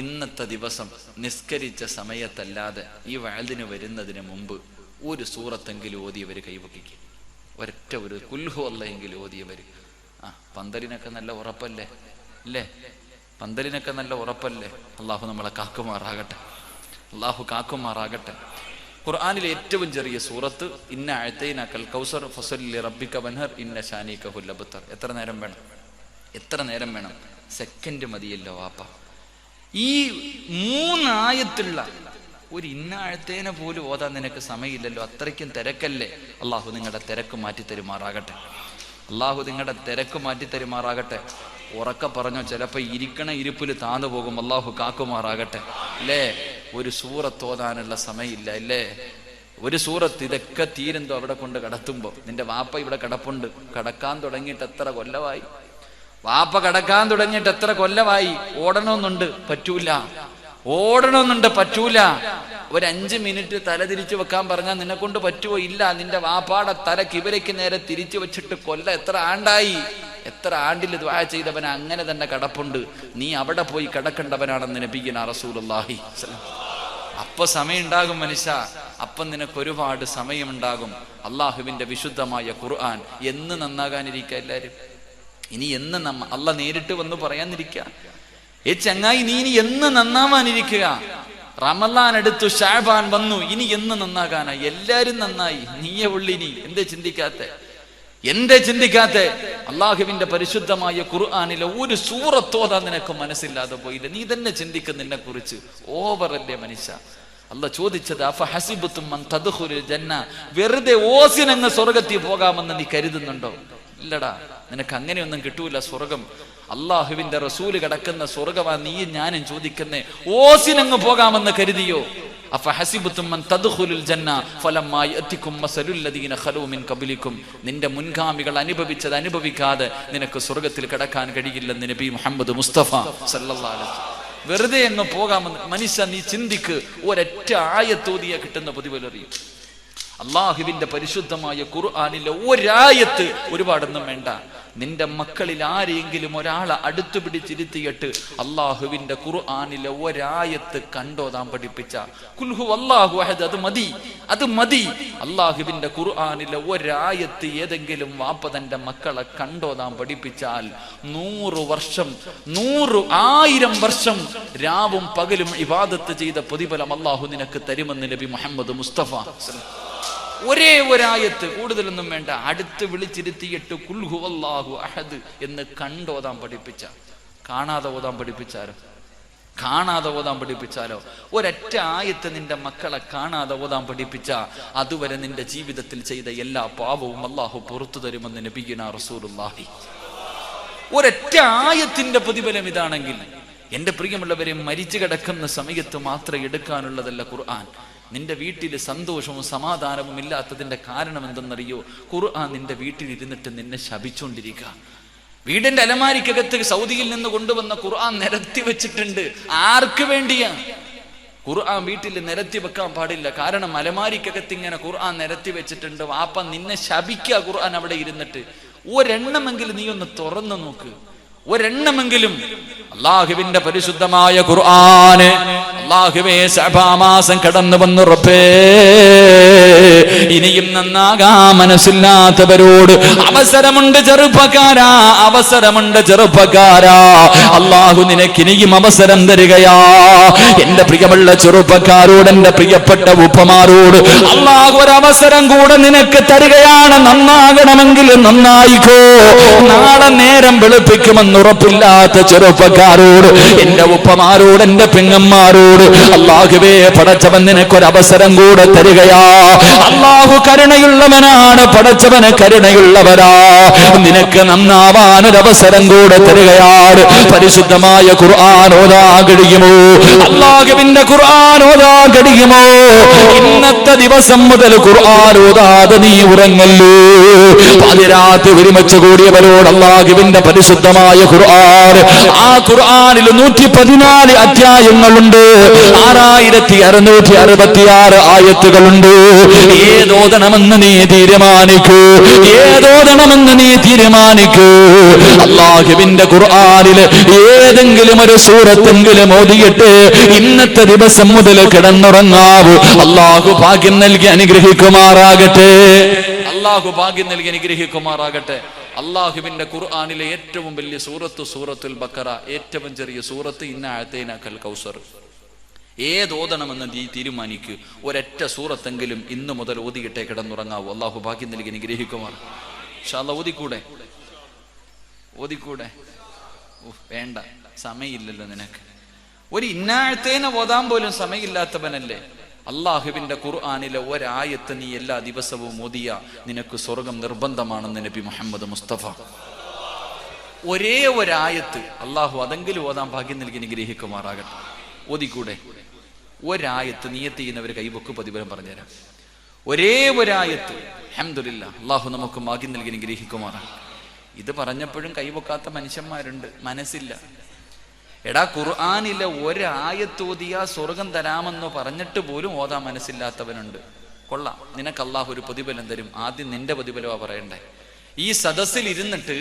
ഇന്നത്തെ ദിവസം നിസ്കരിച്ച സമയത്തല്ലാതെ ഈ വഅദിന് വരുന്നതിന് മുമ്പ് ഒരു സൂറത്തെങ്കിലും ഓതിയവർ കൈവക്കിക്കും. ഒരൊറ്റ ഒരു കുൽഹു അല്ലാഹെങ്കിലും ഓതിയവർ. പന്തലിനൊക്കെ നല്ല ഉറപ്പല്ലേ അല്ലേ? പന്തലിനൊക്കെ നല്ല ഉറപ്പല്ലേ? അള്ളാഹു നമ്മളെ കാക്കുമാറാകട്ടെ, അള്ളാഹു കാക്കുമാറാകട്ടെ. ഖുർആനിലെ ഏറ്റവും ചെറിയ സൂറത്ത് ഇന്ന അഅതൈനാകൽ കൗസർ ഫസല്ലി റബ്ബിക വൻഹർ ഇന്ന ശാനികഹുൽ അബ്തർ. എത്ര നേരം വേണം? എത്ര നേരം വേണം? സെക്കൻഡ് മതിയല്ലോ വാപ്പ. ഈ 3 ആയത്തുള്ള ഒരു ഇന്ന അഅതൈന പോലും ഓതാൻ നിനക്ക് സമയമില്ലല്ലോ, അത്രയ്ക്കും തിരക്കല്ലേ. അള്ളാഹു നിങ്ങളുടെ തിരക്ക് മാറ്റി തരുമാറാകട്ടെ, അള്ളാഹു നിങ്ങളുടെ തിരക്ക് മാറ്റി തരുമാറാകട്ടെ. ഉറക്കെ പറഞ്ഞോ, ചിലപ്പോൾ ഇരിക്കണ ഇരിപ്പിൽ താന്നു പോകും. അള്ളാഹു കാക്കുമാറാകട്ടെ. അല്ലേ? ഒരു സൂറത്ത് ഓതാനുള്ള സമയമില്ല അല്ലേ? ഒരു സൂറത്ത് ഇതൊക്കെ തീരുന്തോ അവിടെ കൊണ്ട് കടത്തുമ്പോൾ നിന്റെ വാപ്പ ഇവിടെ കിടപ്പുണ്ട്. കടക്കാൻ തുടങ്ങിയിട്ട് എത്ര കൊല്ലമായി? വാപ്പ കടക്കാൻ തുടങ്ങിയിട്ട് എത്ര കൊല്ലമായി? ഓടണമെന്നുണ്ട്, പറ്റൂല. ഓടണമെന്നുണ്ട്, പറ്റൂല. ഒരു 5 മിനിറ്റ് തല തിരിച്ചു വെക്കാൻ പറഞ്ഞാൽ നിന്നെ കൊണ്ട് പറ്റുമോ? ഇല്ല. നിന്റെ വാപ്പാടെ തല കിബിലയ്ക്ക് നേരെ തിരിച്ചു വെച്ചിട്ട് എത്ര ആണ്ടായി? എത്ര ആണ്ടിൽ ദുആ ചെയ്തവൻ അങ്ങനെ തന്നെ കിടപ്പുണ്ട്. നീ അവിടെ പോയി കിടക്കേണ്ടവനാണെന്ന് നബിയുനാ റസൂലുള്ളാഹി. അപ്പൊ സമയം ഉണ്ടാകും മനുഷ്യ, അപ്പം നിനക്ക് ഒരുപാട് സമയമുണ്ടാകും. അള്ളാഹുവിന്റെ വിശുദ്ധമായ ഖുർആൻ എന്ന് നന്നാകാനിരിക്കുക എല്ലാവരും. ഇനി എന്ന് അല്ല നേരിട്ട് വന്ന് പറയാനിരിക്കുക. ഏ ചങ്ങായി, നീ ഇനി എന്ന് നന്നാവാനിരിക്കുക? റമളാൻ എടുത്തു, ശഅബാൻ വന്നു, ഇനി എന്ന് നന്നാകാനാ? എല്ലാരും നന്നായി, നീയെ ഉള്ളിനി. എന്തേ ചിന്തിക്കാത്തെ? അള്ളാഹുവിന്റെ പരിശുദ്ധമായ ഖുർആനിലെ ഒരു സൂറത്തോതാൻ നിനക്ക് മനസ്സില്ലാതെ പോയില്ല. നീ തന്നെ ചിന്തിക്കും നിന്നെ കുറിച്ച്. ഓവറല്ലേ മനുഷ്യ? അല്ലാഹ് ചോദിച്ചത് അഫഹസിബതും അൻ തദ്ഖുലുൽ ജന്ന, വെറുതെ ഓസിനങ്ങ് സ്വർഗ്ഗത്തിൽ പോകാമെന്ന് നീ കരുതുന്നുണ്ടോ? ഇല്ലടാ, നിനക്ക് അങ്ങനെയൊന്നും കിട്ടൂല സ്വർഗം. അള്ളാഹുവിന്റെ റസൂല് കിടക്കുന്ന സ്വർഗമാ നീയും ഞാനും ചോദിക്കുന്നേ. ഓസിനങ്ങ് പോകാമെന്ന് കരുതിയോ? അഫഹസിബതും അൻ തദ്ഖുലുൽ ജന്ന ഫലമ്മാ യഅതികും മസലുൽ ലദീന ഖലൂ മിൻ ഖബ്ലികും, നിന്റെ മുൻഗാമികൾ അനുഭവിച്ചത് അനുഭവിക്കാതെ നിനക്ക് സ്വർഗത്തിൽ കിടക്കാൻ കഴിയില്ലെന്ന് നബി മുഹമ്മദ് മുസ്തഫ സല്ലല്ലാഹു അലൈഹി വസല്ലം. വെറുതെ അങ്ങ് പോകാമെന്ന് മനുഷ്യ നീ ചിന്തിക്ക്. ഒരൊറ്റ ആയത്തോതിയ കിട്ടുന്ന പ്രതിഫലറിയും. അള്ളാഹുവിന്റെ പരിശുദ്ധമായ ഖുർആനിലെ ഒരായത്ത്, ഒരുപാടൊന്നും വേണ്ട. നിന്റെ മക്കളിൽ ആരെങ്കിലും ഒരാളെ അടുത്തു പിടിച്ചിരുത്തിയിട്ട് അള്ളാഹുവിന്റെ ഖുർആനിലെ ഒരായത്ത് കണ്ടോതാൻ പഠിപ്പിച്ച കുൽഹു അല്ലാഹു അഹദ്, അത് മതി. അള്ളാഹുവിന്റെ ഖുർആനിലെ ഒരായത്ത് ഏതെങ്കിലും വാപ്പ തന്റെ മക്കളെ കണ്ടോതാൻ പഠിപ്പിച്ചാൽ 100 വർഷം 1000 വർഷം രാവും പകലും ഇബാദത്ത് ചെയ്ത പ്രതിഫലം അള്ളാഹു നിനക്ക് തരുമെന്ന് നബി മുഹമ്മദ് മുസ്തഫ. ഒരേ ഒരായത്ത്, കൂടുതലൊന്നും വേണ്ട. അടുത്ത് വിളിച്ചിരുത്തിയിട്ട് കുൽഹു അല്ലാഹു അഹദ് എന്ന് കണ്ടോതാൻ പഠിപ്പിച്ച, കാണാതെ ഓതാൻ പഠിപ്പിച്ചാലോ ഒരൊറ്റ ആയത്ത് നിന്റെ മക്കളെ കാണാതെ ഓതാൻ പഠിപ്പിച്ച അതുവരെ നിന്റെ ജീവിതത്തിൽ ചെയ്ത എല്ലാ പാപവും അല്ലാഹു പുറത്തു തരുമെന്ന് നബിയുനാ റസൂലുള്ളാഹി. ഒരൊറ്റ ആയത്തിന്റെ പ്രതിഫലം ഇതാണെങ്കിൽ എന്റെ പ്രിയമുള്ളവരെ, മരിച്ചു കിടക്കുന്ന സമയത്ത് മാത്രം എടുക്കാനുള്ളതല്ല ഖുർആൻ. നിന്റെ വീട്ടിൽ സന്തോഷവും സമാധാനവും ഇല്ലാത്തതിന്റെ കാരണം എന്തെന്നറിയോ? ഖുർആൻ നിന്റെ വീട്ടിലിരുന്നിട്ട് നിന്നെ ശപിച്ചുകൊണ്ടിരിക്കുക. വീടിന്റെ അലമാരിക്കകത്ത് സൗദിയിൽ നിന്ന് കൊണ്ടുവന്ന ഖുർആൻ നിരത്തി വെച്ചിട്ടുണ്ട്. ആർക്ക് വേണ്ടിയാ? ഖുർആൻ വീട്ടിൽ നിരത്തി വെക്കാൻ പാടില്ല. കാരണം അലമാരിക്കകത്ത് ഇങ്ങനെ ഖുർആൻ നിരത്തി വെച്ചിട്ടുണ്ട്. വാപ്പ നിന്നെ ശപിക്കുക ഖുർആൻ അവിടെ ഇരുന്നിട്ട്. ഒരെണ്ണമെങ്കിലും നീ ഒന്ന് തുറന്നു നോക്ക്, ഒരെണ്ണമെങ്കിലും. അള്ളാഹുവിന്റെ പരിശുദ്ധമായ ഖുർആന്, അള്ളാഹുവേ ശഅബാൻ മാസം കടന്നു വന്നു റബ്ബേ, ഇനിയും നന്നാകാൻ മനസ്സില്ലാത്തവരോട് അവസരമുണ്ട് ചെറുപ്പക്കാരാ, അള്ളാഹു നിനക്ക് ഇനിയും അവസരം തരികയാ. എന്റെ പ്രിയമുള്ള ചെറുപ്പക്കാരോട്, എന്റെ പ്രിയപ്പെട്ട ഉപ്പമാരോട് അള്ളാഹു ഒരവസരം കൂടെ നിനക്ക് തരികയാണ്. നന്നാകണമെങ്കിൽ നന്നായിക്കോ. നാളെ നേരം വെളുപ്പിക്കുമെന്ന് ഉറപ്പില്ലാത്ത ചെറുപ്പക്കാരോട്, എന്റെ ഉപ്പമാരോട്, എന്റെ പെങ്ങന്മാരോട് അല്ലാഹുവേ പടച്ചവൻ നിനക്കൊരവസരം കൂടെ തരികയാ. അല്ലാഹു കരുണയുള്ളവനാണ്, പടച്ചവന് കരുണയുള്ളവരാ. നിനക്ക് നന്നാവാനൊരവസരം കൂടെ തരികയാണ്. പരിശുദ്ധമായ ഖുർആൻ ഓതാൻ കഴിയുമോ? അല്ലാഹുവിന്റെ ഖുർആൻ ഓതാൻ കഴിയുമോ? ഇന്നത്തെ ദിവസം മുതൽ ഖുർആൻ ഓതാതെ നീ ഉറങ്ങല്ലോ. പാതിരാത്രി ഒരുമിച്ച് കൂടിയവരോട് അല്ലാഹുവിന്റെ പരിശുദ്ധമായ ഖുർആൻ, ആ ഖുർആനിൽ 114 അധ്യായങ്ങളുണ്ട്, 6666 ആയത്തുകളുണ്ട്. ഏതോദണം ഓതണമെന്ന് നീ തീരുമാനിക്കൂ, ഏതോതണമെന്ന് നീ തീരുമാനിക്കൂ. അല്ലാഹുവിന്റെ ഖുർആനിൽ ഏതെങ്കിലും ഒരു സൂറത്തെങ്കിലും ഓതിയിട്ട് ഇന്നത്തെ ദിവസം മുതൽ കിടന്നുറങ്ങാവൂ. അല്ലാഹു ഭാഗ്യം നൽകി അനുഗ്രഹിക്കുമാറാകട്ടെ. അല്ലാഹു ഭാഗ്യം നൽകി അനുഗ്രഹിക്കുമാറാകട്ടെ. അല്ലാഹുവിന്റെ ഖുർആനിലെ ഏറ്റവും വലിയ സൂറത്ത് സൂറത്തുൽ ബഖറ, ഏറ്റവും ചെറിയ സൂറത്ത് ഇന്ന അഅതൈനാകൽ കൗസർ. ഏതോതണമെന്ന് നീ തീരുമാനിക്കൂ. ഒരൊറ്റ സൂറത്തെങ്കിലും ഇന്നു മുതൽ ഓതിയിട്ടേ കിടന്നുറങ്ങാവൂ. അല്ലാഹു ഭാഗ്യം നൽകി അനുഗ്രഹിക്കുമാർ. ഇൻഷാ അല്ലാഹ് ഓതിക്കൂടെ? വേണ്ട, സമയമില്ലല്ലോ നിനക്ക്. ഒരു ഇന്നാഴത്തേനെ ഓതാൻ പോലും സമയമില്ലാത്തവനല്ലേ? അള്ളാഹുവിന്റെ ഖുർആനിലെ ഒരായത്ത് നീ എല്ലാ ദിവസവും ഓതിയ നിനക്ക് സ്വർഗം നിർബന്ധമാണെന്ന് നബി മുഹമ്മദ് മുസ്തഫ. ഒരേ ഒരായത്ത് അള്ളാഹു അതെങ്കിലും ഓതാൻ ഭാഗ്യം നൽകി അനുഗ്രഹിക്കുമാറാകട്ടെ. ഓതിക്കൂടെ? ഒരായത്ത് നിയത്ത് ചെയ്യുന്നവർ കൈവക്ക് പ്രതിഫലം പറഞ്ഞുതരാം. ഒരേ ഒരായത്ത്. അൽഹംദുലില്ലാഹ്, അള്ളാഹു നമുക്ക് ഭാഗ്യം നൽകി അനുഗ്രഹിക്കുമാറാകട്ടെ. ഇത് പറഞ്ഞപ്പോഴും കൈവക്കാത്ത മനുഷ്യന്മാരുണ്ട്, മനസ്സില്ല. എടാ, ഖുർആനിലെ ഒരായത്ത് ഓതിയാ സ്വർഗം തരാമെന്ന് പറഞ്ഞിട്ട് പോലും ഓതാൻ മനസ്സില്ലാത്തവനുണ്ട്. കൊള്ളാം, നിനക്ക് അല്ലാഹു ഒരു പ്രതിഫലം തരും. ആദ്യം നിന്റെ പ്രതിഫലമാ പറയണ്ടേ. ഈ സദസ്സിൽ ഇരുന്നിട്ട്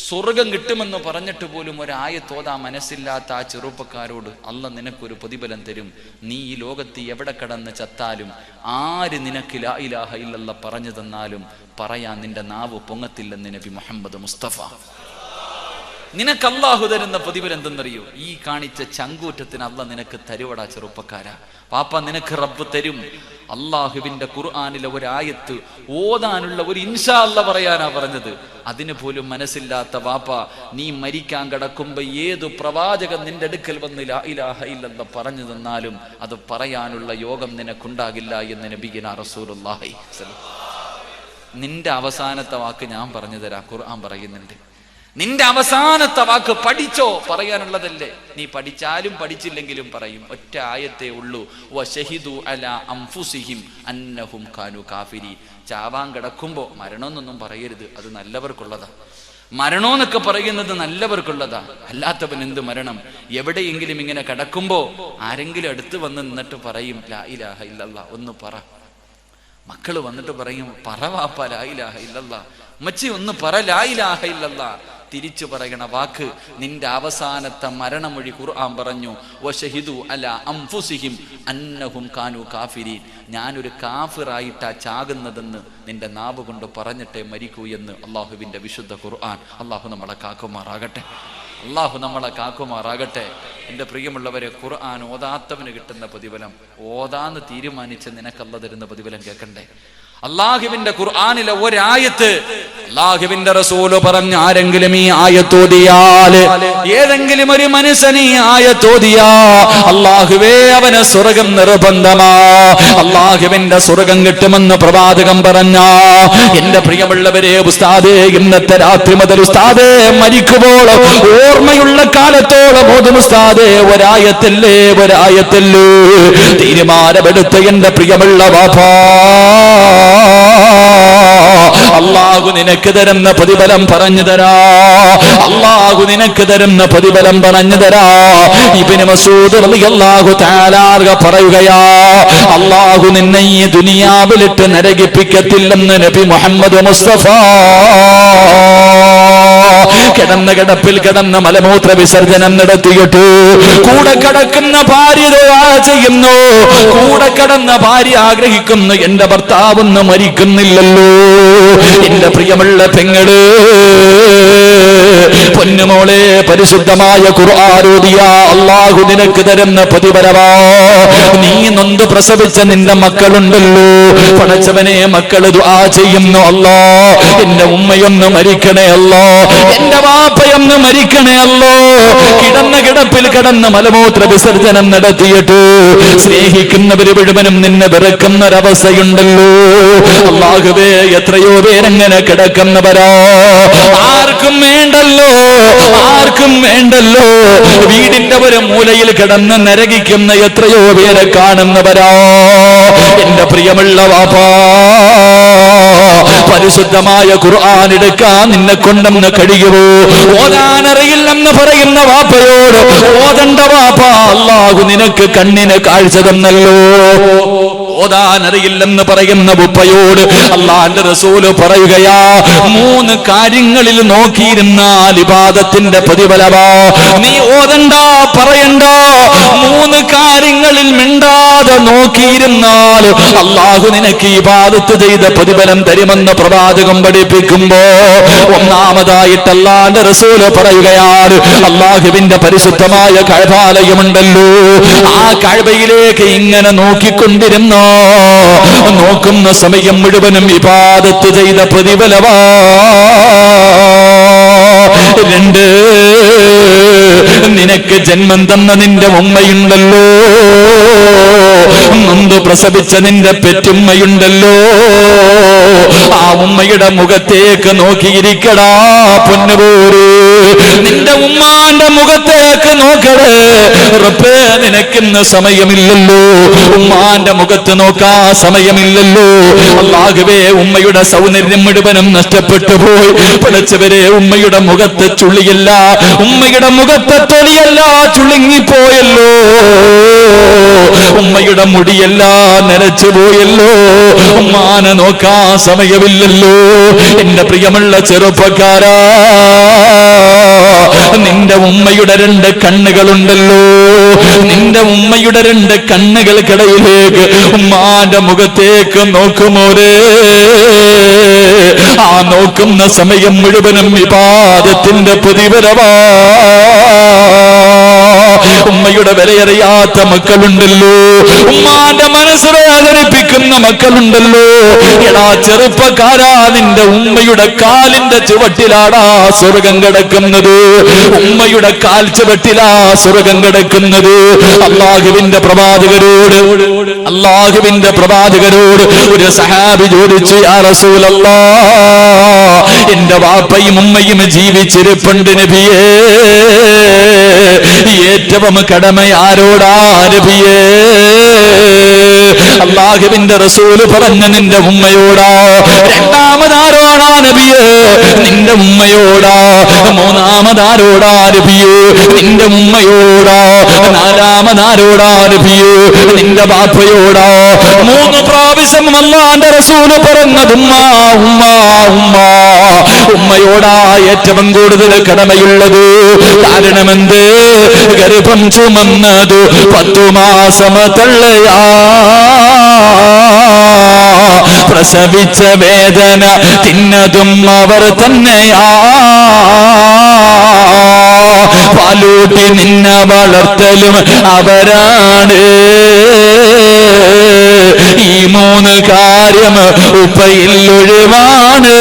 സ്വർഗം കിട്ടുമെന്ന് പറഞ്ഞിട്ട് പോലും ഒരായത്ത് ഓതാൻ മനസ്സില്ലാത്ത ആ ചെറുപ്പക്കാരോട് അല്ലാഹ് നിനക്കൊരു പ്രതിഫലം തരും. നീ ഈ ലോകത്ത് എവിടെ കടന്ന് ചത്താലും, ആര് നിനക്ക് ലാ ഇലാഹ ഇല്ലല്ലാഹ് പറഞ്ഞു തന്നാലും പറയാൻ നിന്റെ നാവ് പൊങ്ങത്തില്ലെന്ന് നബി മുഹമ്മദ് മുസ്തഫ. നിനക്ക് അല്ലാഹു തരുന്ന പ്രതിഫലം എന്തെന്നറിയോ? ഈ കാണിച്ച ചങ്കൂറ്റത്തിന് അല്ലാഹ് നിനക്ക് തരുവടാ ചെറുപ്പക്കാരാ. പാപ്പ, നിനക്ക് റബ്ബ് തരും. അള്ളാഹുവിന്റെ ഖുർആനിലെ ഒരായത്ത് ഓതാനുള്ള ഒരു ഇൻഷാ അല്ലാഹ് പറയാനാ പറഞ്ഞത്. അതിന് പോലും മനസ്സില്ലാത്ത വാപ്പ, നീ മരിക്കാൻ കിടക്കുമ്പോ ഏതു പ്രവാചകൻ നിന്റെ അടുക്കൽ വന്ന് ലാ ഇലാഹ ഇല്ലല്ലാഹ് പറഞ്ഞു തന്നാലും അത് പറയാനുള്ള യോഗം നിനക്കുണ്ടാകില്ല എന്ന് നബിയുനാ റസൂലുള്ളാഹി. നിന്റെ അവസാനത്തെ വാക്ക് ഞാൻ പറഞ്ഞു തരാം. ഖുർആൻ പറയുന്നുണ്ട്, നിന്റെ അവസാനത്തെ വാക്ക് പഠിച്ചോ, പറയാനുള്ളതല്ലേ. നീ പഠിച്ചാലും പഠിച്ചില്ലെങ്കിലും പറയും. ഒറ്റ ആയത്തേ ഉള്ളൂ, വശഹിദു അലാ അൻഫുസിഹിം അന്നഹും കാനു കാഫിരീൻ. ചാവാൻ കിടക്കുമ്പോ മരണമെന്നൊന്നും പറയരുത്, അത് നല്ലവർക്കുള്ളതാ. മരണമെന്നൊക്കെ പറയുന്നത് നല്ലവർക്കുള്ളതാ. അല്ലാത്തവൻ എന്ത് മരണം? എവിടെയെങ്കിലും ഇങ്ങനെ കിടക്കുമ്പോ ആരെങ്കിലും അടുത്ത് വന്ന് നിന്നിട്ട് പറയും ലാ ഇലാഹ ഇല്ലല്ലാഹ് ഒന്ന് പറ. മക്കള് വന്നിട്ട് പറയും, പറ വാപ്പ ലാ ഇലാഹ ഇല്ലല്ലാഹ്. ഉമ്മച്ചി ഒന്ന് പറ ലാ ഇലാഹ ഇല്ലല്ലാഹ്. തിരിച്ചു പറയണ വാക്ക് നിന്റെ അവസാനത്തെ മരണമൊഴി. ഖുർആൻ പറഞ്ഞു, വശഹിദു അലാ അൻഫുസിഹിം അന്നഹും കാനു കാഫിരീൻ. ഞാനൊരു കാഫിറായിട്ടാ ചാകുന്നതെന്ന് നിന്റെ നാവ് കൊണ്ട് പറഞ്ഞിട്ടേ മരിക്കൂ എന്ന് അള്ളാഹുവിന്റെ വിശുദ്ധ ഖുർആൻ. അള്ളാഹു നമ്മളെ കാക്കുമാറാകട്ടെ. അള്ളാഹു നമ്മളെ കാക്കുമാറാകട്ടെ. എൻ്റെ പ്രിയമുള്ളവരെ, ഖുർആൻ ഓതാത്തവന് കിട്ടുന്ന പ്രതിഫലം ഓതാന്ന് തീരുമാനിച്ച് നിനക്കല്ല തരുന്ന പ്രതിഫലം കേൾക്കണ്ടേ? അള്ളാഹുവിന്റെ ഖുർആനിലെ ഒരായത്ത് അള്ളാഹുവിന്റെ റസൂല് പറഞ്ഞ, ആരെങ്കിലും ഈ ആയത്തോതിയാൽ, ഏതെങ്കിലും ഒരു മനുഷ്യൻ ഈ ആയത്തോതിയാ അള്ളാഹുവേ അവന് സ്വർഗം നിർബന്ധമാ. അള്ളാഹുവിന്റെ സ്വർഗം കിട്ടുമെന്ന് പ്രവാചകൻ പറഞ്ഞ എന്റെ പ്രിയമുള്ളവരെ, ഉസ്താദേ ഇന്നത്തെ രാത്രി മുതൽ ഉസ്താദേ മരിക്കുമ്പോൾ ഓർമ്മയുള്ള കാലത്തോളം ഓതും ഉസ്താദേ ഒരായത്തല്ലേ തീരുമാനമെടുത്ത് എന്റെ പ്രിയമുള്ള വാപ്പാ, അള്ളാഹു നിനക്ക് തരുന്ന പ്രതിഫലം പറഞ്ഞു തരാ. അള്ളാഹു നിനക്ക് തരുന്ന പ്രതിഫലം പറഞ്ഞു തരാ. ഇബ്നു മസ്ഊദ് റളിയല്ലാഹു തആല പറയുകയാ, അള്ളാഹു നിന്നെ ഈ ദുനിയാവിലിട്ട് നരകിപ്പിക്കത്തില്ലെന്ന് നബി മുഹമ്മദ് മുസ്തഫ. കിടന്ന കിടപ്പിൽ കിടന്ന മലമൂത്ര വിസർജനം നടത്തിയിട്ട് കൂടെ കിടക്കുന്ന ഭാര്യ ദുആ ചെയ്യുന്നു. കൂടെ കിടന്ന ഭാര്യ ആഗ്രഹിക്കുന്നു, എന്റെ ഭർത്താവൊന്നും മരിക്കുന്നില്ലല്ലോ. എന്റെ പ്രിയമുള്ള പെങ്ങള്, പൊന്നുമോളെ, പരിശുദ്ധമായ ഖുർആൻ ഓതിയ അല്ലാഹു നിനക്ക് തരുന്ന പ്രതിഫലമാ. നീ നൊന്ത് പ്രസവിച്ച നിന്റെ മക്കളുണ്ടല്ലോ, പടച്ചവനെ മക്കള് ദുആ ചെയ്യുന്നു, അല്ലാ എന്റെ ഉമ്മയൊന്ന് മരിക്കണേ അല്ലാ, എന്റെ വാപ്പയൊന്ന് മരിക്കണേ അല്ലോ. കിടന്ന കിടപ്പിൽ കിടന്ന് മലമൂത്ര വിസർജനം നടത്തിയിട്ട് സ്നേഹിക്കുന്നവര് മുഴുവനും നിന്നെ വെറുക്കുന്നൊരവസ്ഥയുണ്ടല്ലോ. അല്ലാഹുവേ, എത്രയോ പേരെങ്ങനെ കിടക്കുന്നവരാ. ആർക്കും വേണ്ടല്ലോ. വീടിന്റെ ഒരു മൂലയിൽ കിടന്ന് നരകിക്കുന്ന എത്രയോ പേരെ കാണുന്നവരാ. എന്റെ പ്രിയമുള്ള വാപ്പാ, പരിശുദ്ധമായ ഖുർആൻ എടുക്കാൻ നിന്നെ കൊണ്ടെന്ന് കഴിയുമോ? ഓതാനറിയില്ലെന്ന് പറയുന്ന വാപ്പയോട് ഓതണ്ട വാപ്പ, അല്ലാഹു നിനക്ക് കണ്ണിന് കാഴ്ച തന്നല്ലോ. ഓതാനറിയില്ലെന്ന് പറയുന്ന ഉപ്പയോട് അള്ളാന്റെ റസൂല് പറയുകയാ, 3 കാര്യങ്ങളിൽ നോക്കിയിരുന്നാൽ ഇബാദത്തിന്റെ പ്രതിഫലമാ. നീ ഓതണ്ട, പറയണ്ട, 3 കാര്യങ്ങളിൽ മിണ്ടാതെ നോക്കിയിരുന്നാൽ അള്ളാഹു നിനക്ക് ഇബാദത്ത് ചെയ്ത പ്രതിഫലം തരുമെന്ന് പ്രവാചകം പഠിപ്പിക്കുമ്പോ ഒന്നാമതായിട്ട് അള്ളാന്റെ റസൂല് പറയുകയാണ്, അള്ളാഹുവിന്റെ പരിശുദ്ധമായ കഅബാലയമുണ്ടല്ലോ, ആ കഅബയിലേക്ക് ഇങ്ങനെ നോക്കിക്കൊണ്ടിരുന്നോ, നോക്കുന്ന സമയം മുഴുവനും ഇബാദത്ത് ചെയ്ത പ്രതിഫലമാ. 2, നിനക്ക് ജന്മം തന്ന നിന്റെ ഉമ്മയുണ്ടല്ലോ, നൊന്ത് പ്രസവിച്ച നിന്റെ പെറ്റുമ്മയുണ്ടല്ലോ, ആ ഉമ്മയുടെ മുഖത്തേക്ക് നോക്കിയിരിക്കടാ പൊന്നുപോര്, നിന്റെ ഉമ്മാന്റെ മുഖത്തേക്ക് നോക്കടേ. റബ്ബേ, നിനക്കിന്ന് സമയമില്ലല്ലോ, ഉമ്മാന്റെ മുഖത്ത് നോക്കാ സമയമില്ലല്ലോ. അല്ലാഹുവേ, ഉമ്മയുടെ സൗന്ദര്യം മുഴുവനും നഷ്ടപ്പെട്ടു പോയി. പഠിച്ചവരെ, ഉമ്മയുടെ മുഖത്ത് ചുള്ളിയല്ല, ഉമ്മയുടെ മുഖത്തെ തൊലിയല്ല ചുളുങ്ങിപ്പോയല്ലോ, ഉമ്മയുടെ മുടിയെല്ലാം നരച്ചു പോയല്ലോ, ഉമ്മാനെ നോക്കാ സമയമില്ലല്ലോ. എന്റെ പ്രിയമുള്ള ചെറുപ്പക്കാരാ, നിന്റെ ഉമ്മയുടെ 2 കണ്ണുകളുണ്ടല്ലോ, നിന്റെ ഉമ്മയുടെ 2 കണ്ണുകൾക്കിടയിലേക്ക് ഉമ്മാന്റെ മുഖത്തേക്ക് നോക്കുമോരേ, ആ നോക്കുന്ന സമയം മുഴുവനും ഇബാദത്തിന്റെ പ്രതിഫലമാ. ഉമ്മയുടെ വിലയറിയാത്ത മക്കളുണ്ടല്ലോ, ഉമ്മാന്റെ മനസ്സ് വേദനിപ്പിക്കുന്ന മക്കളുണ്ടല്ലോ. എടാ ചെറുപ്പക്കാരാ, നിന്റെ ഉമ്മയുടെ കാലിന്റെ ചുവട്ടിലാടാ സ്വർഗം കിടക്കുന്നത്, ഉമ്മയുടെ കാൽ ചുവട്ടിലാ സ്വർഗം കിടക്കുന്നത്. അല്ലാഹുവിന്റെ പ്രവാചകരോട് ഒരു സഹാബി ചോദിച്ചു, യാ റസൂലല്ലാഹ്, എന്റെ വാപ്പയും ഉമ്മയും ജീവിച്ചിരിപ്പുണ്ട് നബിയേ, ഏറ്റവും കടമ ആരോടാ നബിയേ? അല്ലാഹുവിന്റെ റസൂല് പറഞ്ഞു, നിന്റെ ഉമ്മയോടാ. രണ്ടാമതാരോടാ നബിയേ? നിന്റെ ഉമ്മയോടാ. മൂന്നാമതാരോടാ നബിയേ? നിന്റെ ഉമ്മയോടാ. നാലാമതാരോടാ നബിയേ? നിന്റെ ബാപ്പയോടാ. 3 പ്രാവശ്യം അല്ലാഹുവിന്റെ റസൂല് പറഞ്ഞത് ഉമ്മ ഉമ്മ ഉമ്മ. ഉമ്മയോടാ ഏറ്റവും കൂടുതൽ കടമയുള്ളത്. കാരണമെന്ത്? ഗർഭം ചുമന്നത് 10 മാസം തള്ളയാ, പ്രസവിച്ച വേദന തിന്നതും അവർ തന്നെയാ, പാലൂട്ടി നിന്നെ വളർത്തലും അവരാണ്. ഈ 3 കാര്യം ഉപ്പയിൽ ഒഴിവാണ്.